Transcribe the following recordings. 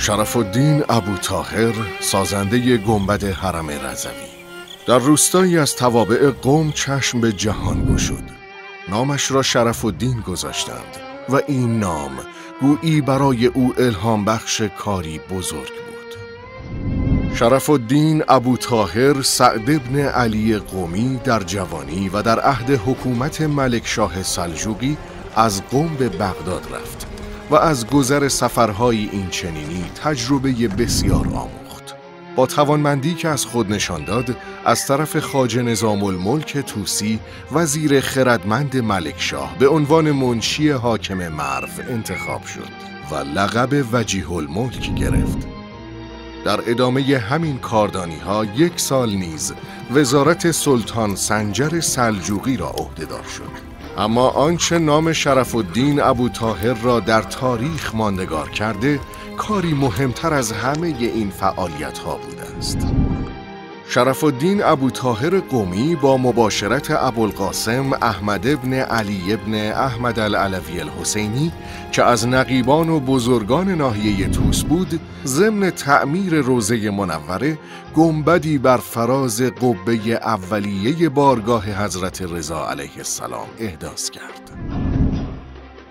شرف الدین ابوطاهر، سازنده گنبد حرم رضوی، در روستایی از توابع قم چشم به جهان گشود. نامش را شرف الدین گذاشتند و این نام گویی برای او الهام بخش کاری بزرگ بود. شرف الدین ابوطاهر سعد بن علی قمی در جوانی و در عهد حکومت ملکشاه سلجوقی از قم به بغداد رفت و از گذر سفرهای این چنینی تجربه بسیار آموخت. با توانمندی که از خود نشان داد، از طرف خواجه نظام الملک طوسی وزیر خردمند ملکشاه به عنوان منشی حاکم مرو انتخاب شد و لقب وجیه الملک گرفت. در ادامه همین کاردانی‌ها 1 سال نیز وزارت سلطان سنجر سلجوقی را عهده‌دار شد. اما آنچه نام شرف الدین ابوطاهر را در تاریخ ماندگار کرده، کاری مهمتر از همه این فعالیت‌ها بوده است. شرف الدین ابوطاهر قمی با مباشرت ابوالقاسم احمد بن علی بن احمد العلوی الحسینی که از نقیبان و بزرگان ناحیه طوس بود، ضمن تعمیر روضه منوره گنبدی بر فراز قبه اولیه بارگاه حضرت رضا علیه السلام احداث کرد.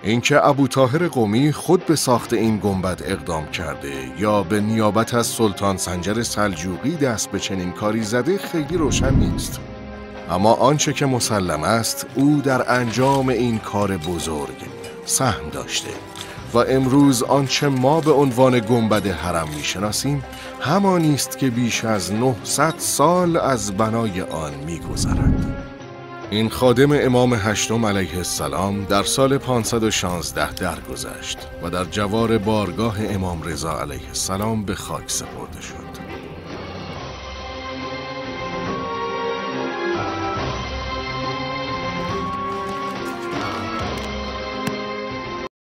اینکه ابوطاهر قمی خود به ساخت این گنبد اقدام کرده یا به نیابت از سلطان سنجر سلجوقی دست به چنین کاری زده خیلی روشن نیست. اما آنچه که مسلم است، او در انجام این کار بزرگ سهم داشته و امروز آنچه ما به عنوان گنبد حرم میشناسیم همانی است که بیش از 900 سال از بنای آن میگذرد. این خادم امام هشتم علیه السلام در سال 516 درگذشت و در جوار بارگاه امام رضا علیه السلام به خاک سپرده شد.